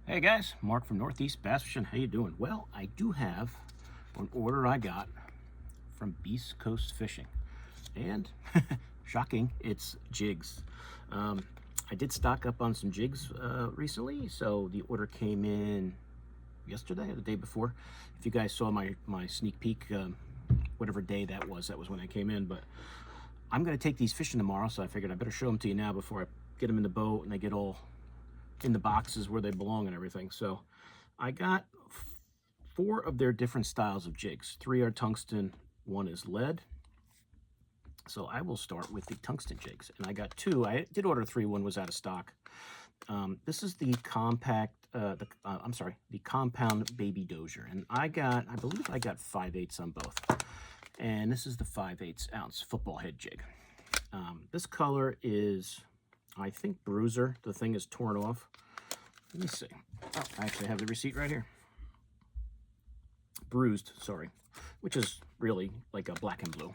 Hey guys, Mark from Northeast Bass Fishing. How you doing? Well, I do have an order I got from Beast Coast Fishing, and shocking, it's jigs. I did stock up on some jigs recently, so the order came in yesterday or the day before. If you guys saw my sneak peek, whatever day that was when I came in. But I'm going to take these fishing tomorrow, so I figured I better show them to you now before I get them in the boat and they get all in the boxes where they belong and everything. So I got 4 of their different styles of jigs. 3 are tungsten, 1 is lead. So I will start with the tungsten jigs, and I got 2. I did order 3. 1 was out of stock. This is the compact, the compound baby dozier, and I believe I got 5/8 on both. And this is the 5/8 ounce football head jig. This color is, I think, bruiser. The thing is torn off. Let me see. Oh, I actually have the receipt right here. Bruised, sorry, which is really like a black and blue.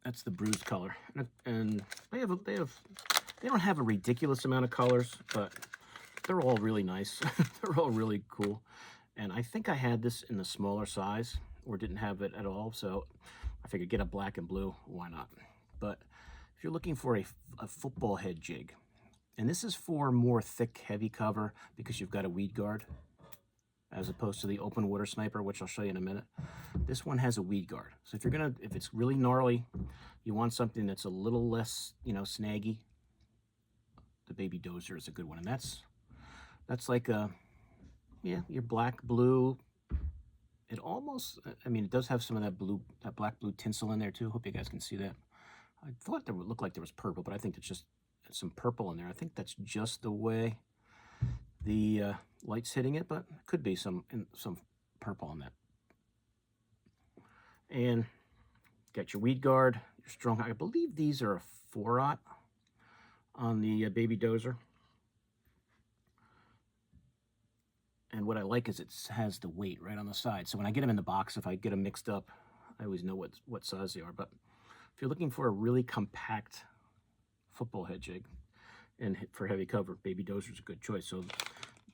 That's the bruised color, and they don't have a ridiculous amount of colors, but they're all really nice. They're all really cool. And I think I had this in the smaller size, or didn't have it at all, so I figured get a black and blue. Why not? But if you're looking for a football head jig, and this is for more thick, heavy cover because you've got a weed guard, as opposed to the open water sniper, which I'll show you in a minute. This one has a weed guard. So if it's really gnarly, you want something that's a little less, snaggy, the baby dozier is a good one. And that's like your black, blue. It almost, it does have some of that black, blue tinsel in there too. Hope you guys can see that. I thought it would look like there was purple, but I think it's just some purple in there. I think that's just the way the light's hitting it, but it could be some purple on that. And got your weed guard, your strong. I believe these are a 4/0 on the baby dozer. And what I like is it has the weight right on the side. So when I get them in the box, if I get them mixed up, I always know what size they are. But if you're looking for a really compact football head jig and for heavy cover, baby dozer is a good choice. So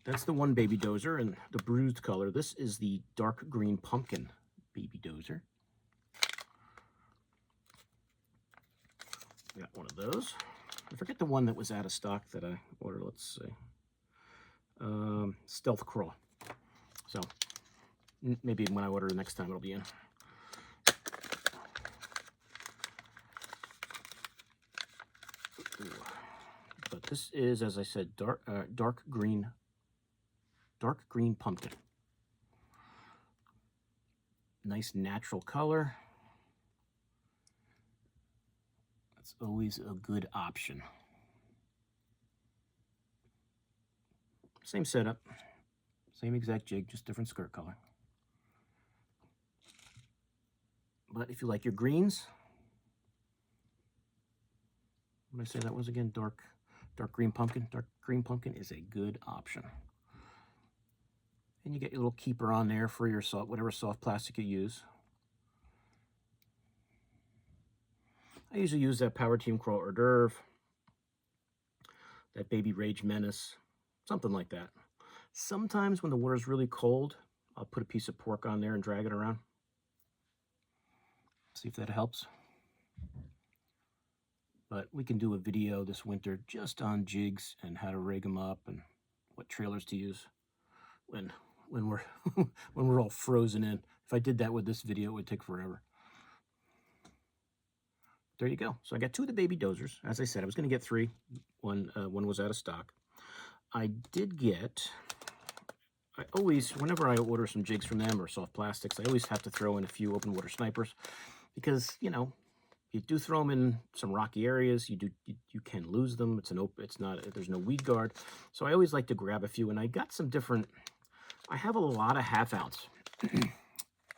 that's the one baby dozer, and the bruised color. This is the dark green pumpkin baby dozer. Got one of those. I forget the one that was out of stock that I ordered. Let's see. Stealth Crawl. So maybe when I order the next time it'll be in. But this is, as I said, dark green pumpkin. Nice natural color. That's always a good option. Same setup, same exact jig, just different skirt color. But if you like your greens, what did I say that was again? Dark green pumpkin. Dark green pumpkin is a good option. And you get your little keeper on there for your whatever soft plastic you use. I usually use that Power Team Crawl hors d'oeuvre, that Baby Rage Menace, something like that. Sometimes when the water's really cold, I'll put a piece of pork on there and drag it around. See if that helps. But we can do a video this winter just on jigs and how to rig them up and what trailers to use when we're when we're all frozen in. If I did that with this video, it would take forever. There you go. So I got 2 of the baby dozers. As I said, I was going to get 3. One was out of stock. I did get. Whenever I order some jigs from them or soft plastics, I always have to throw in a few open water snipers because you do throw them in some rocky areas. You can lose them. There's no weed guard. So I always like to grab a few, and I got some different. I have a lot of 1/2 ounce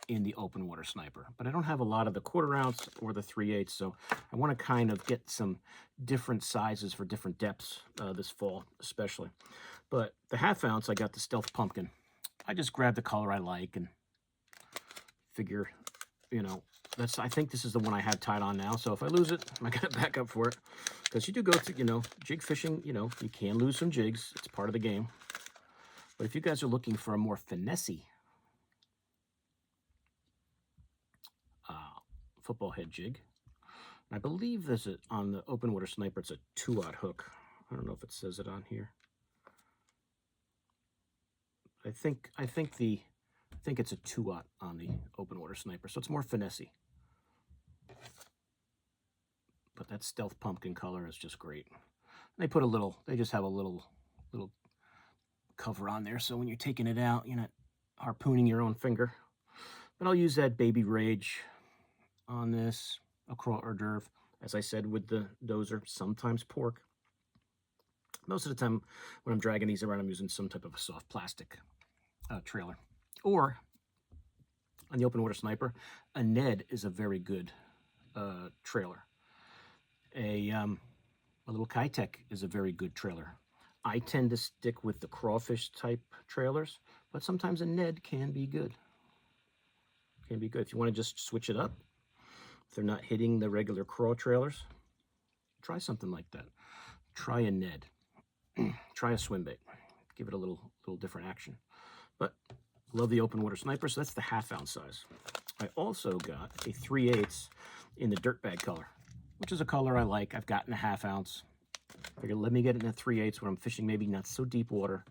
in the open water sniper, but I don't have a lot of the 1/4 ounce or the 3/8. So I want to kind of get some different sizes for different depths this fall, especially. But the 1/2 ounce, I got the Stealth Pumpkin. I just grabbed the color I like and figure, I think this is the one I have tied on now. So if I lose it, I got to back up for it. Because you do go to, jig fishing, you can lose some jigs. It's part of the game. But if you guys are looking for a more finessey football head jig, I believe there's on the open water sniper, it's a 2/0 hook. I don't know if it says it on here. I think it's a 2/0 on the open water sniper, so it's more finessey. But that stealth pumpkin color is just great. They put they just have a little cover on there, so when you're taking it out, you're not harpooning your own finger. But I'll use that Baby Rage on this, a craw hors d'oeuvre. As I said with the dozer, sometimes pork. Most of the time when I'm dragging these around, I'm using some type of a soft plastic trailer. Or on the open water sniper, a Ned is a very good trailer. A little Kitech is a very good trailer. I tend to stick with the crawfish type trailers, but sometimes a Ned can be good. Can be good. If you want to just switch it up, if they're not hitting the regular craw trailers, try something like that. Try a Ned. Try a swim bait. Give it a little different action. But love the open water sniper, so that's the 1/2 ounce size. I also got a 3/8 in the dirtbag color, which is a color I like. I've gotten a 1/2 ounce. Figured let me get it in a 3/8 when I'm fishing maybe not so deep water.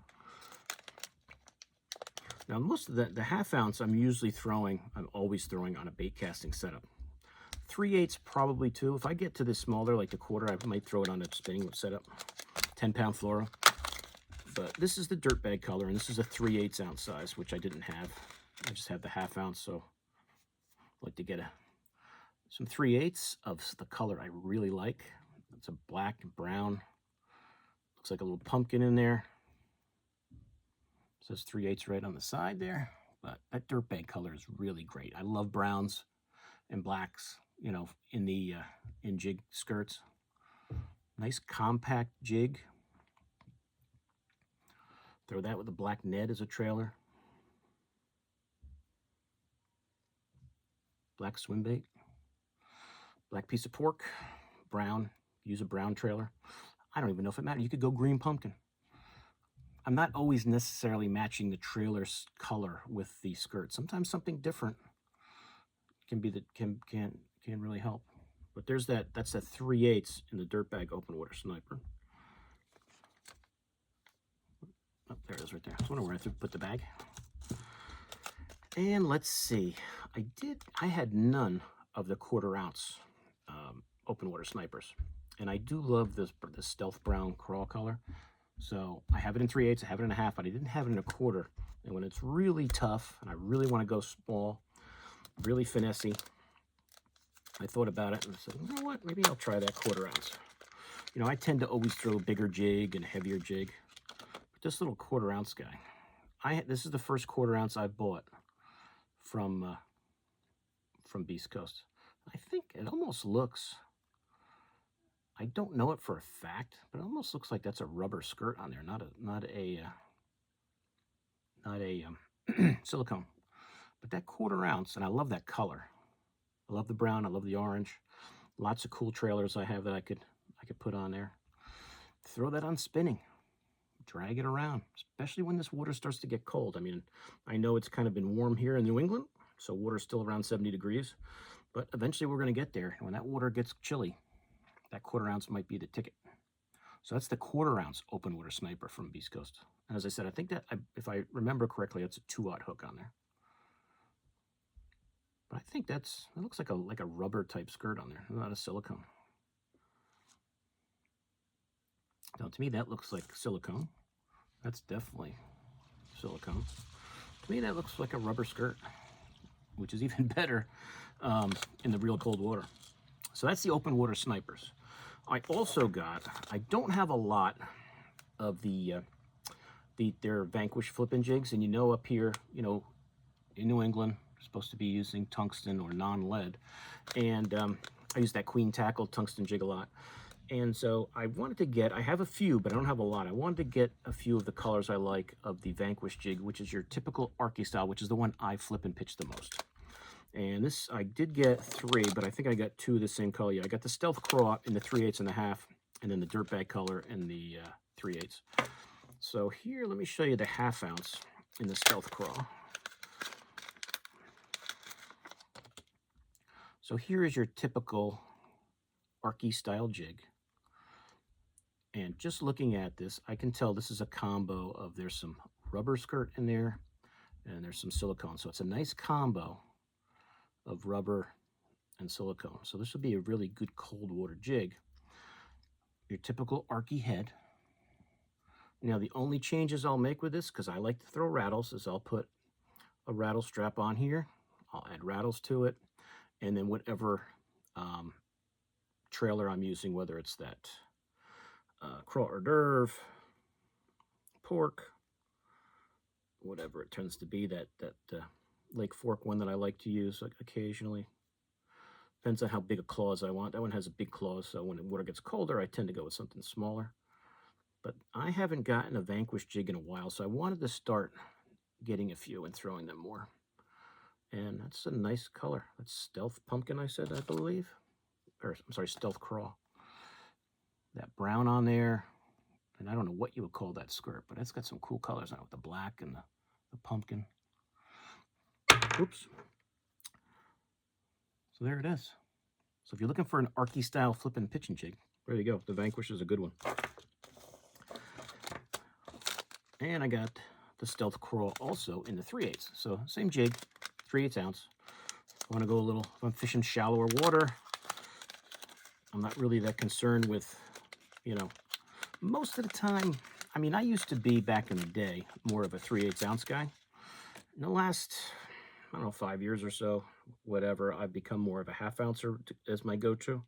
Now most of the 1/2 ounce I'm always throwing on a bait casting setup. 3/8 probably too. If I get to this smaller, like the 1/4, I might throw it on a spinning setup. 10-pound fluoro. But this is the dirtbag color, and this is a 3/8 ounce size, which I didn't have. I just have the 1/2 ounce, so I'd like to get some 3/8 of the color I really like. It's a black and brown. Looks like a little pumpkin in there. It says 3/8 right on the side there. But that dirtbag color is really great. I love browns and blacks, you know, in jig skirts. Nice compact jig. Throw that with a black Ned as a trailer. Black swim bait. Black piece of pork. Brown. Use a brown trailer. I don't even know if it matters. You could go green pumpkin. I'm not always necessarily matching the trailer's color with the skirt. Sometimes something different can really help. But there's that's that 3/8 in the dirtbag open water sniper. Oh, there it is right there. I was wondering where I put the bag. And let's see. I had none of the 1/4 ounce open water snipers. And I do love this stealth brown craw color. So I have it in 3/8, I have it in a 1/2, but I didn't have it in a 1/4. And when it's really tough and I really want to go small, really finessey, I thought about it and I said, you know what, maybe I'll try that 1/4 ounce. You know, I tend to always throw a bigger jig and a heavier jig. But this little 1/4 ounce guy, this is the first 1/4 ounce I bought from Beast Coast. I think it almost looks, I don't know it for a fact, but it almost looks like that's a rubber skirt on there, not a silicone. But that 1/4 ounce, and I love that color. I love the brown. I love the orange. Lots of cool trailers I have that I could put on there. Throw that on spinning. Drag it around, especially when this water starts to get cold. I mean, I know it's kind of been warm here in New England, so water's still around 70 degrees. But eventually we're going to get there. And when that water gets chilly, that 1/4 ounce might be the ticket. So that's the 1/4 ounce open water sniper from Beast Coast. And as I said, I think that, if I remember correctly, that's a 2/0 hook on there. But I think it looks like a rubber type skirt on there, not a silicone. Now to me that looks like silicone. That's definitely silicone. To me that looks like a rubber skirt, which is even better in the real cold water. So that's the open water snipers. I also I don't have a lot of their Vanquish flipping jigs, and up here, in New England, we're supposed to be using tungsten or non-lead, and I use that Queen Tackle tungsten jig a lot. And so I have a few, but I don't have a lot. I wanted to get a few of the colors I like of the Vanquish jig, which is your typical Arky style, which is the one I flip and pitch the most. And this, I did get 3, but I think I got 2 of the same color. Yeah, I got the Stealth Craw in the 3/8 and a 1/2, and then the Dirtbag color in the 3/8. So here, let me show you the 1/2 ounce in the Stealth Crawl. So here is your typical Arky style jig. And just looking at this, I can tell this is a combo of, there's some rubber skirt in there and there's some silicone. So it's a nice combo of rubber and silicone. So this would be a really good cold water jig. Your typical Arky head. Now the only changes I'll make with this, because I like to throw rattles, is I'll put a rattle strap on here. I'll add rattles to it. And then whatever trailer I'm using, whether it's that craw hors d'oeuvre, pork, whatever it tends to be, that Lake Fork one that I like to use occasionally. Depends on how big a claws I want. That one has a big claws, so when the water gets colder, I tend to go with something smaller. But I haven't gotten a Vanquish jig in a while, so I wanted to start getting a few and throwing them more. And that's a nice color. That's Stealth Pumpkin, I said, I believe. Or, I'm sorry, Stealth Crawl. That brown on there. And I don't know what you would call that skirt, but it's got some cool colors on it with the black and the pumpkin. Oops. So there it is. So if you're looking for an Arky style flipping pitching jig, there you go. The Vanquish is a good one. And I got the Stealth Crawl also in the 3/8. So same jig, 3/8 ounce. I want to go a little, if I'm fishing shallower water, I'm not really that concerned with, you know, most of the time. I mean, I used to be, back in the day, more of a 3/8 ounce guy. In the last, I don't know, 5 years or so, whatever, I've become more of a 1/2 ouncer as my go-to.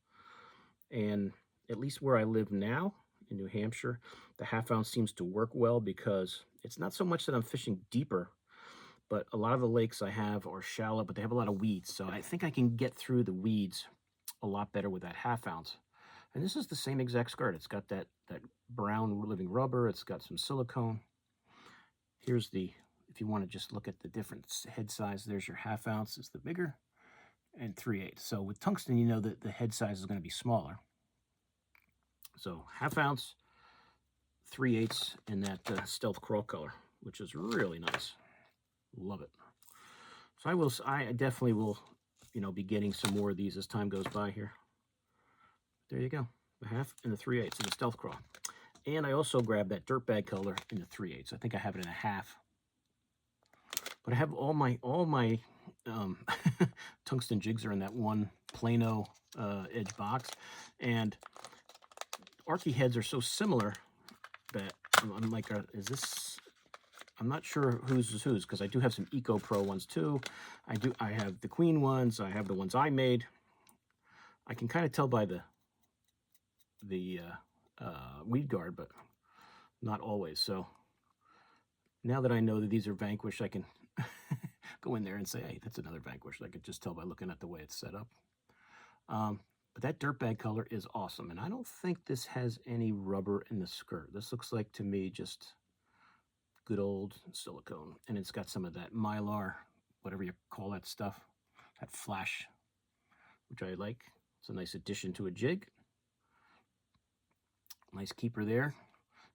And at least where I live now in New Hampshire, the 1/2 ounce seems to work well, because it's not so much that I'm fishing deeper, but a lot of the lakes I have are shallow, but they have a lot of weeds. So I think I can get through the weeds a lot better with that 1/2 ounce. And this is the same exact skirt. It's got that brown living rubber. It's got some silicone. Here's the, if you want to just look at the different head size, there's your 1/2 ounce is the bigger, and 3/8. So with tungsten, you know that the head size is going to be smaller. So 1/2 ounce, 3/8 in that Stealth Crawl color, which is really nice. Love it. So I definitely will, you know, be getting some more of these as time goes by here. There you go, the 1/2 and the 3/8 in the Stealth Crawl. And I also grabbed that dirtbag color in the 3/8. I think I have it in a 1/2. But I have all my tungsten jigs are in that one Plano edge box, and Arky heads are so similar that I'm like, is this? I'm not sure whose is whose, because I do have some Eco Pro ones too. I have the Queen ones. I have the ones I made. I can kind of tell by the weed guard, but not always. So now that I know that these are Vanquish, I can go in there and say, hey, that's another Vanquish. I could just tell by looking at the way it's set up. But that dirtbag color is awesome. And I don't think this has any rubber in the skirt. This looks like, to me, just good old silicone. And it's got some of that Mylar, whatever you call that stuff, that flash, which I like. It's a nice addition to a jig. Nice keeper there.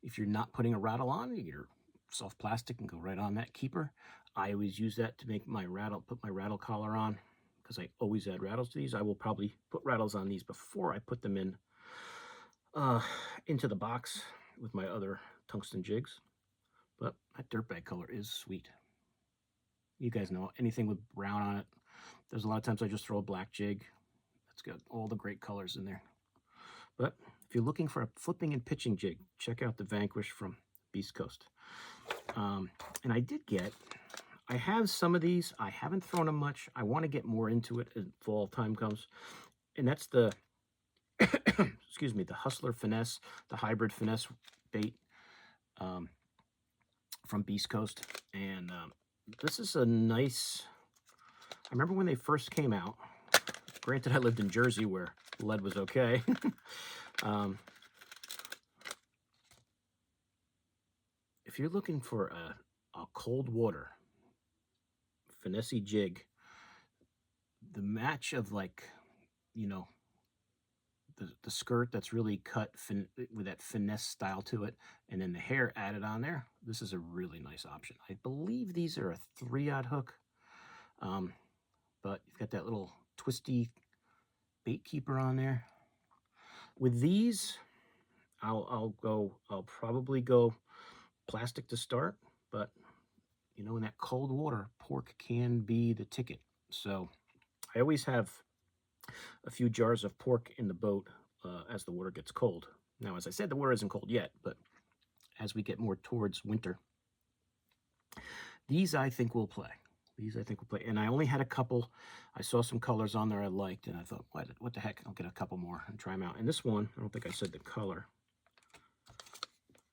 If you're not putting a rattle on, your soft plastic can go right on that keeper. I always use that to make my rattle, put my rattle collar on, because I always add rattles to these. I will probably put rattles on these before I put them in into the box with my other tungsten jigs. But that dirtbag color is sweet. You guys know, anything with brown on it. There's a lot of times I just throw a black jig. That's got all the great colors in there. But if you're looking for a flipping and pitching jig, check out the Vanquish from Beast Coast. And I have some of these. I haven't thrown them much. I want to get more into it as fall time comes. And that's the, excuse me, the Hustler Finesse, the hybrid finesse bait from Beast Coast. And this is a nice, I remember when they first came out. Granted, I lived in Jersey where lead was okay. If you're looking for a cold water finesse jig, the match of, like, you know, the skirt that's really cut with that finesse style to it, and then the hair added on there. This is a really nice option. I believe these are a 3/0 hook, but you've got that little twisty bait keeper on there. With these, I'll probably go plastic to start, but you know, in that cold water, pork can be the ticket. So I always have a few jars of pork in the boat as the water gets cold. Now, as I said, the water isn't cold yet, but as we get more towards winter, these I think will play. These I think will play. And I only had a couple. I saw some colors on there I liked, and I thought, what the heck? I'll get a couple more and try them out. And this one, I don't think I said the color.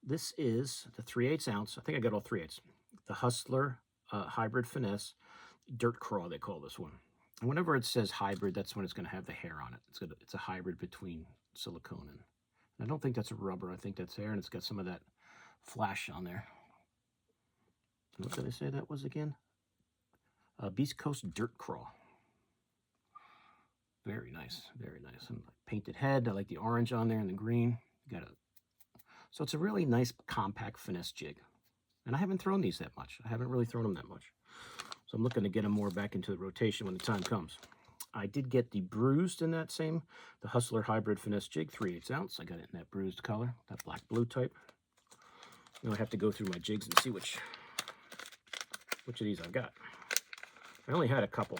This is the 3/8 ounce. I think I got all 3/8. The Hustler Hybrid Finesse Dirt Craw, they call this one. And whenever it says hybrid, that's when it's going to have the hair on it. It's a hybrid between silicone and I don't think that's a rubber. I think that's hair, and it's got some of that flash on there. What did I say that was again? Beast Coast Dirt Craw. Very nice, very nice. And painted head. I like the orange on there and the green. So it's a really nice compact finesse jig. And I haven't thrown these that much. I haven't really thrown them that much. So I'm looking to get them more back into the rotation when the time comes. I did get the bruised in that same, the Hustler Hybrid Finesse Jig, 3/8 ounce. I got it in that bruised color, that black blue type. Now I have to go through my jigs and see which of these I've got. I only had a couple.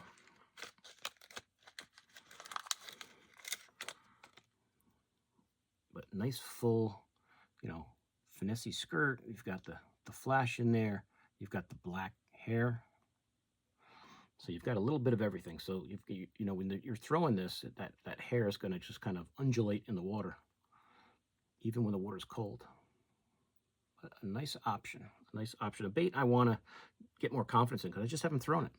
But nice full, you know, finesse skirt. You've got the flash in there. You've got the black hair. So you've got a little bit of everything. So you know, when you're throwing this, that hair is going to just kind of undulate in the water, even when the water's cold. A nice option, a nice option. A bait I want to get more confidence in because I just haven't thrown it.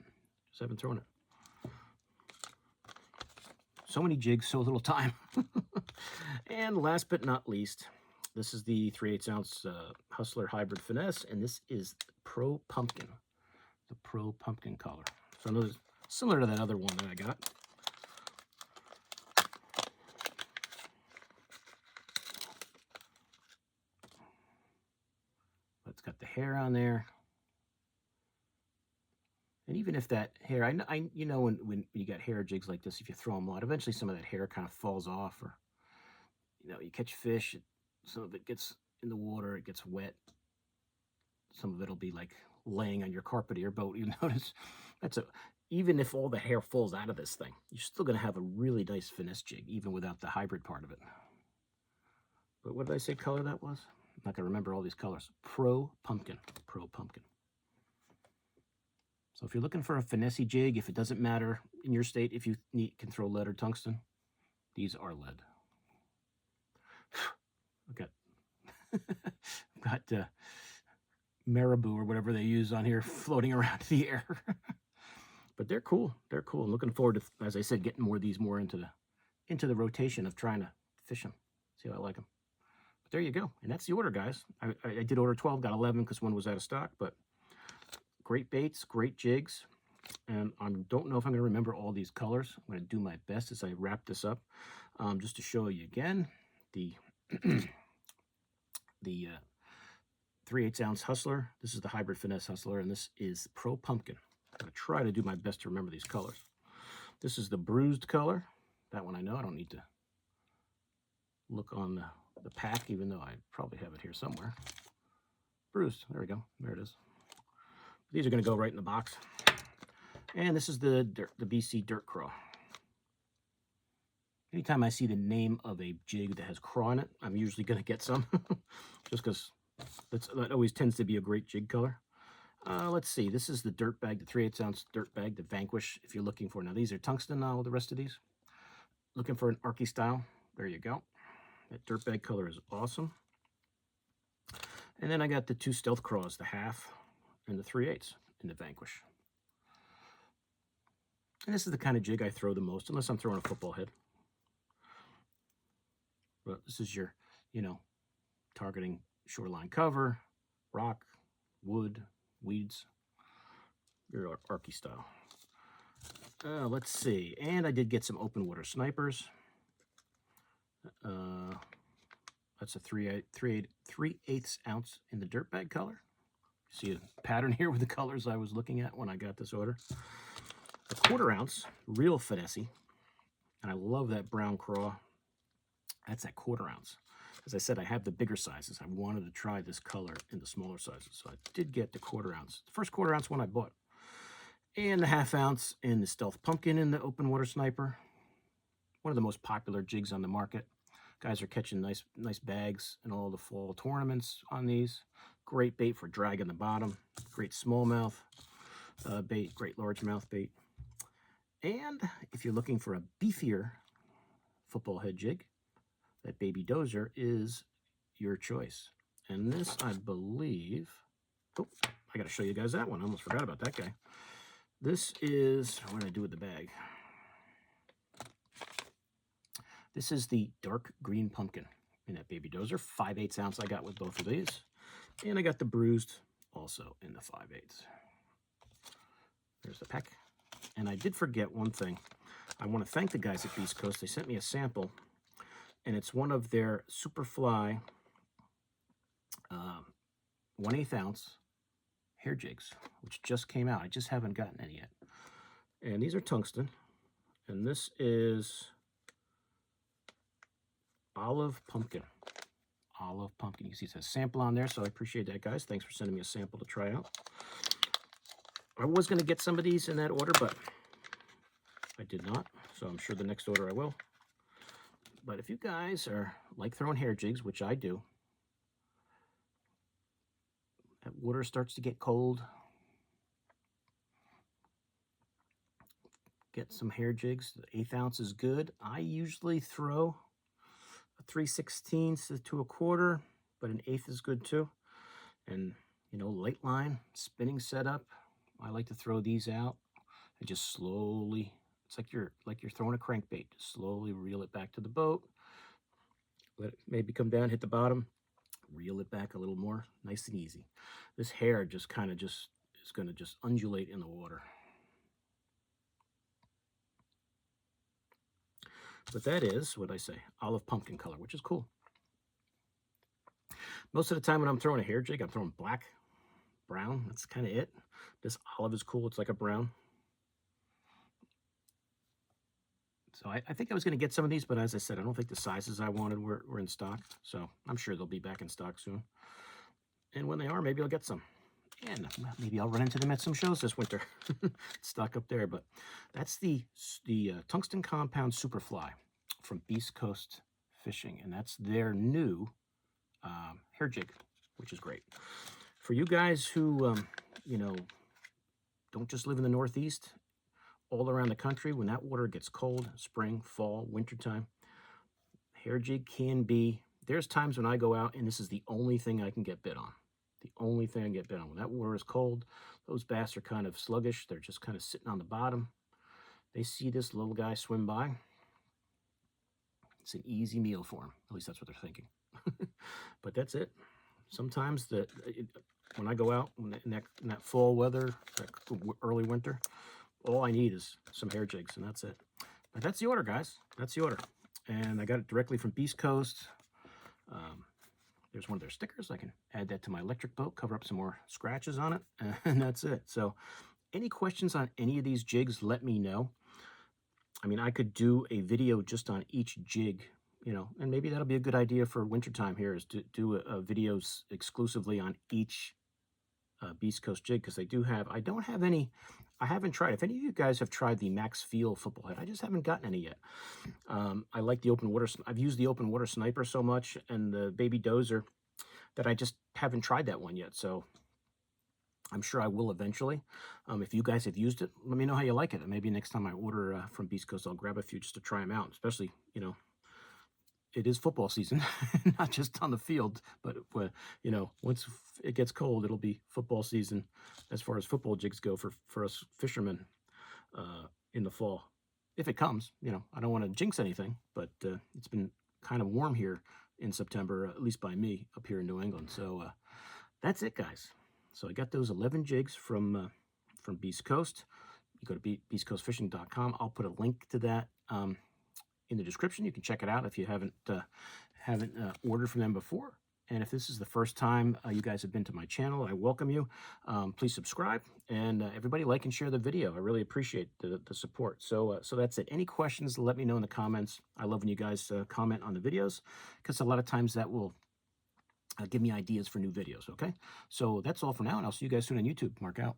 So many jigs, so little time. And last but not least, this is the 3/8 ounce Hustler Hybrid Finesse, and this is Pro Pumpkin, the Pro Pumpkin color. So I know it's similar to that other one that I got. But it's got the hair on there. And even if that hair, you know, when you got hair jigs like this, if you throw them a lot, eventually some of that hair kind of falls off, or, you know, you catch fish, some of it gets in the water, it gets wet. Some of it'll be like laying on your carpet of your boat. You notice even if all the hair falls out of this thing, you're still going to have a really nice finesse jig, even without the hybrid part of it. But what did I say color that was? I'm not going to remember all these colors. Pro Pumpkin. Pro Pumpkin. So if you're looking for a finesse jig, if it doesn't matter in your state, if you can throw lead or tungsten, these are lead. I've got marabou or whatever they use on here floating around in the air. But they're cool. They're cool. I'm looking forward to, as I said, getting more of these more into the rotation of trying to fish them. See how I like them. But there you go. And that's the order, guys. I did order 12, got 11 because one was out of stock. But great baits, great jigs. And I don't know if I'm going to remember all these colors. I'm going to do my best as I wrap this up. Just to show you again, the 3/8 ounce Hustler. This is the Hybrid Finesse Hustler, and this is Pro Pumpkin. I'm going to try to do my best to remember these colors. This is the bruised color. That one I know. I don't need to look on the pack, even though I probably have it here somewhere. Bruised. There we go. There it is. These are going to go right in the box. And this is the BC Dirt Craw. Anytime I see the name of a jig that has craw in it, I'm usually going to get some. Just because that always tends to be a great jig color. Let's see. This is the dirt bag, the 3/8 ounce dirt bag, the Vanquish, if you're looking for. Now, these are tungsten, all the rest of these. Looking for an Arky style. There you go. That dirt bag color is awesome. And then I got the two Stealth Craws, the half and the 3/8 in the Vanquish. And this is the kind of jig I throw the most, unless I'm throwing a football head. But this is your, you know, targeting shoreline cover, rock, wood, weeds, your Arky style. Let's see. And I did get some open water snipers. That's a 3/8 ounce in the dirtbag color. See a pattern here with the colors I was looking at when I got this order. A 1/4 ounce, real finessey. And I love that brown craw. That's that 1/4 ounce. As I said, I have the bigger sizes. I wanted to try this color in the smaller sizes. So I did get the 1/4 ounce. The first 1/4 ounce one I bought. And the 1/2 ounce in the Stealth Pumpkin in the open water sniper. One of the most popular jigs on the market. Guys are catching nice bags in all the fall tournaments on these. Great bait for dragging the bottom. Great smallmouth bait, great largemouth bait. And if you're looking for a beefier football head jig, that Baby Dozer is your choice. And this, I believe, oh, I got to show you guys that one. I almost forgot about that guy. This is, what did I do with the bag? This is the dark green pumpkin in that Baby Dozer. 5/8 ounce I got with both of these. And I got the bruised also in the 5/8. There's the pack. And I did forget one thing. I want to thank the guys at Beast Coast. They sent me a sample, and it's one of their Superfly 1/8 ounce hair jigs, which just came out. I just haven't gotten any yet. And these are tungsten, and this is olive pumpkin. Olive pumpkin. You can see it says sample on there, so I appreciate that, guys. Thanks for sending me a sample to try out. I was going to get some of these in that order, but I did not, so I'm sure the next order I will. But if you guys are like throwing hair jigs, which I do, that water starts to get cold, get some hair jigs. The 1/8 ounce is good. I usually throw a 3/16 to a 1/4, but an 1/8 is good too. And, you know, light line, spinning setup. I like to throw these out and just slowly, it's like you're throwing a crankbait. Just slowly reel it back to the boat. Let it maybe come down, hit the bottom, reel it back a little more, nice and easy. This hair just kind of is going to just undulate in the water. But that is what I say, olive pumpkin color, which is cool. Most of the time when I'm throwing a hair jig, I'm throwing black, brown. That's kind of it. This olive is cool. It's like a brown. So I think I was going to get some of these, but as I said, I don't think the sizes I wanted were in stock. So I'm sure they'll be back in stock soon. And when they are, maybe I'll get some. And maybe I'll run into them at some shows this winter. Stock up there. But that's the Tungsten Compound Superfly from Beast Coast Fishing. And that's their new hair jig, which is great. For you guys who, you know, don't just live in the Northeast, all around the country, when that water gets cold, spring, fall, wintertime, hair jig can be, there's times when I go out and this is the only thing I can get bit on. The only thing I get bit on. When that water is cold, those bass are kind of sluggish. They're just kind of sitting on the bottom. They see this little guy swim by. It's an easy meal for them. At least that's what they're thinking. But that's it. Sometimes when I go out in that fall weather, that early winter, all I need is some hair jigs, and that's it. But that's the order, guys. That's the order. And I got it directly from Beast Coast. There's one of their stickers. I can add that to my electric boat, cover up some more scratches on it, and that's it. So any questions on any of these jigs, let me know. I mean, I could do a video just on each jig, you know, and maybe that'll be a good idea for wintertime here, is to do a videos exclusively on each Beast Coast jig, because they do have, I don't have any, I haven't tried. If any of you guys have tried the Max Feel football head, I just haven't gotten any yet. I like the open water, I've used the open water sniper so much, and the Baby Dozer, that I just haven't tried that one yet. So I'm sure I will eventually. If you guys have used it, let me know how you like it. And maybe next time I order from Beast Coast, I'll grab a few just to try them out, especially, you know, it is football season, not just on the field, but, you know, once it gets cold, it'll be football season as far as football jigs go for us fishermen in the fall. If it comes, you know, I don't want to jinx anything, but it's been kind of warm here in September, at least by me up here in New England. So that's it, guys. So I got those 11 jigs from Beast Coast. You go to beastcoastfishing.com. I'll put a link to that in the description. You can check it out if you haven't haven't ordered from them before, and if this is the first time you guys have been to my channel, I welcome you. Please subscribe, and everybody like and share the video. I really appreciate the support. So that's it. Any questions, let me know in the comments. I love when you guys comment on the videos, because a lot of times that will give me ideas for new videos, okay? So that's all for now, and I'll see you guys soon on YouTube. Mark out.